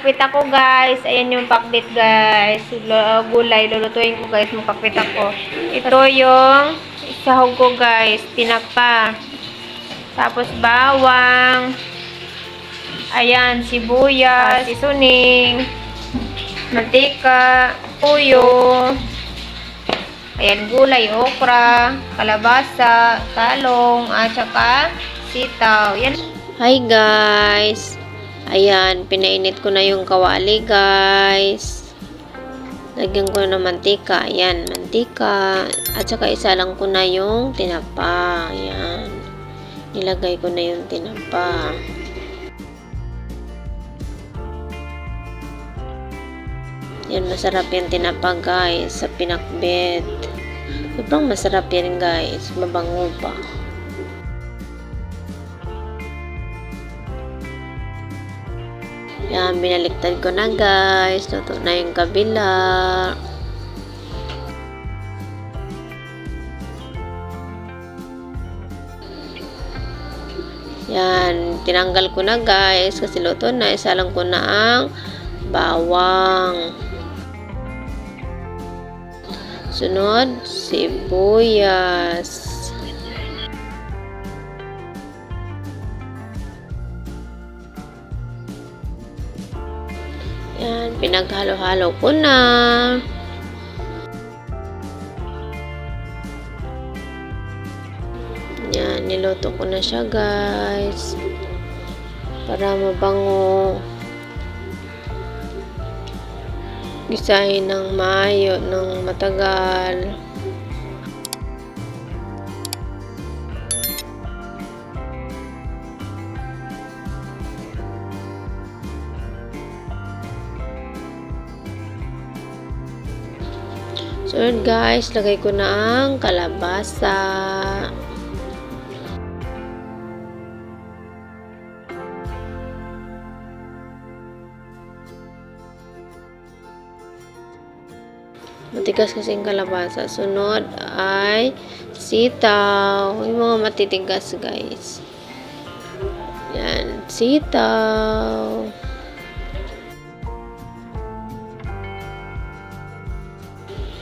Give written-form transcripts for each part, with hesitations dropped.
Magpapakpit ako guys. Ayan yung pakbit guys. Gulay. Lulutuin ko guys. Magpakpit ako. Ito yung sahog ko guys. Tinapa. Tapos bawang. Ayan, sibuyas. Sisuning. Mantika. Puyo. Ayan, gulay, okra, kalabasa, talong, at saka sitaw. Yan. Hi guys! Ayan, pinainit ko na yung kawali guys. Lagyan ko na mantika. Ayan, mantika. At saka isa lang ko na yung tinapa. Ayan. Nilagay ko na yung tinapa. Yan, masarap yung tinapa guys sa pinakbet. Sobrang masarap yan guys. Mabango pa. Yan, binaliktad ko na guys. Luto na yung kabila. Yan, tinanggal ko na guys. Kasi luto na. Isa lang ko na ang bawang. Sunod, sibuyas. Yan, pinaghalo-halo ko na. Yan, niluto ko na siya guys. Para mabango. Gisahin ng mayo ng matagal. So guys, lagay ko na ang kalabasa. Matigas kasing kalabasa. Sunod ay sitaw. Yung mga matitigas guys. Yan, sitaw.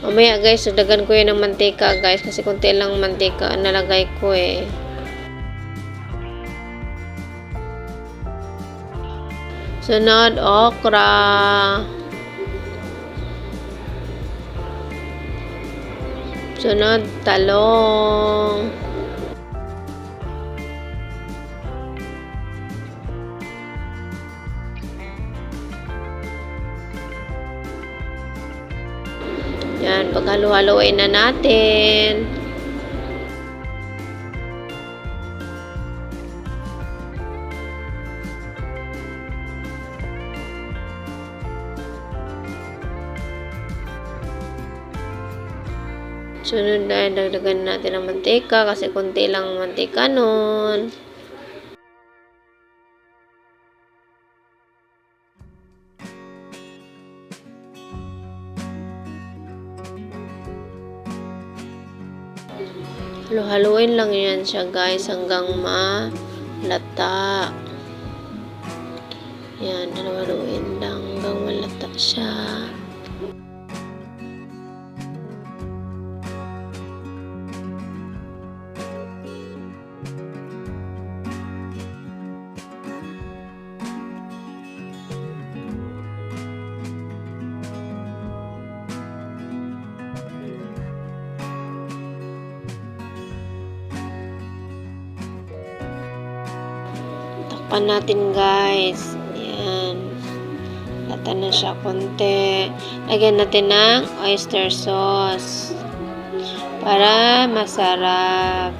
Mamaya guys, dagan ko yun ng mantika guys. Kasi konti lang mantika nalagay ko eh. Sunod, okra. Sunod, talong. Yan, paghalo-haloin na natin. Sunod na, dagdagan natin ng mantika kasi konti lang mantika nun. Halo-haluin lang yan siya guys hanggang malata. Yan, halo-haluin lang hanggang malata siya. Takpan natin guys. Yan. Lata na siya konti. Lagyan natin ng oyster sauce. Para masarap.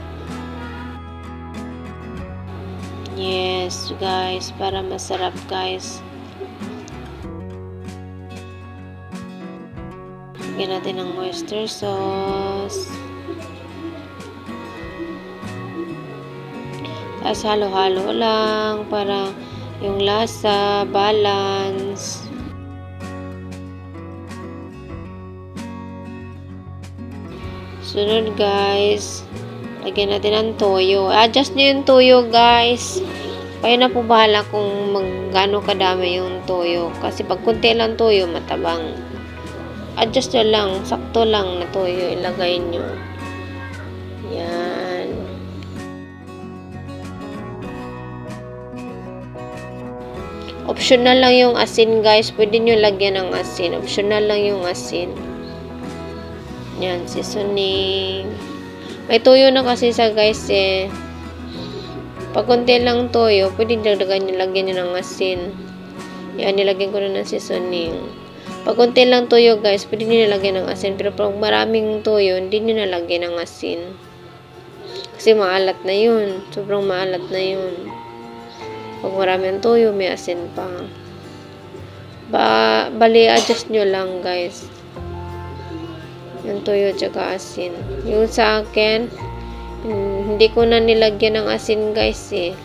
Yes guys. Para masarap guys. Lagyan natin ng oyster sauce. Tapos halo-halo lang para yung lasa, balance. Sunod guys, lagyan natin ng toyo. Adjust nyo yung toyo guys. Kayo na po bahala kung gaano kadami yung toyo. Kasi pag kunti lang toyo, matabang. Adjust nyo lang, sakto lang na toyo ilagay nyo. Yan. Optional lang yung asin, guys. Pwede nyo lagyan ng asin. Optional lang yung asin. Yan, seasoning. May toyo na kasi sa guys eh. Pag konti lang toyo, pwede lagyan nyo ng asin. Yan, nilagyan ko na ng seasoning. Pag konti lang toyo, guys, pwede nyo nilagyan ng asin. Pero pag maraming toyo, hindi nyo nalagyan ng asin. Kasi maalat na yun. Sobrang maalat na yun. Pag maraming toyo, may asin pa. Bali, adjust nyo lang, guys. Yung toyo tsaka asin. Yung sa akin, hindi ko na nilagyan ng asin, guys, eh.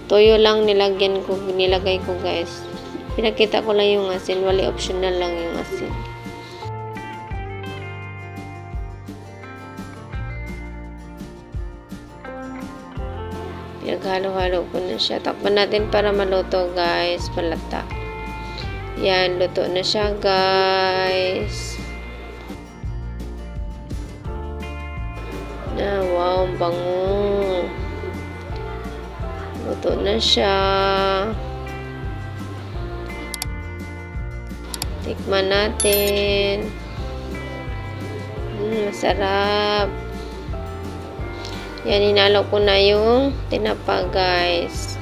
Toyo lang nilagay ko, guys. Pinakita ko lang yung asin. Wali, optional lang yung asin. Pinaghalo-halo ko na siya. Takpan natin para maluto, guys. Palata. Yan, luto na siya, guys. Wow, bango. Luto na siya. Tikman natin. Masarap. Yan, hinalo ko na yung tinapa, guys.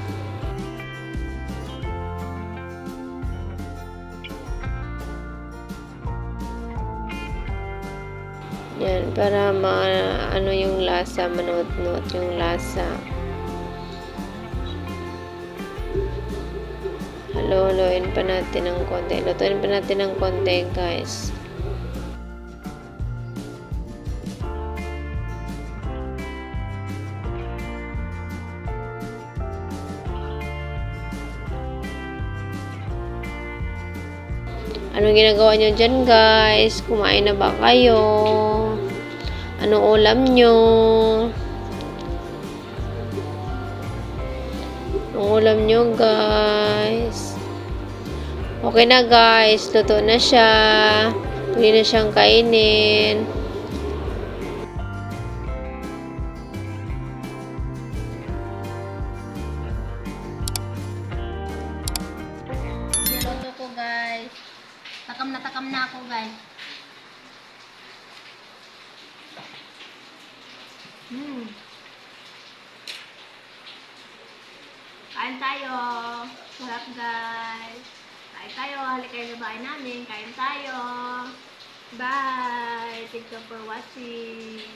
Yan, para ano yung lasa, manuot-nuot yung lasa. Halo-haloin pa natin ng konti. Lutuin pa natin ng konti, guys. Anong ginagawa nyo dyan, guys? Kumain na ba kayo? Anong ulam nyo? Anong ulam nyo, guys? Okay na, guys. Luto na siya. Pwede na siyang kainin. Niluto ko, guys. Takam na ako, guys. Kain tayo. Sarap, guys. Kain tayo. Halik kayo sa bahay namin. Kain tayo. Bye. Thank you for watching.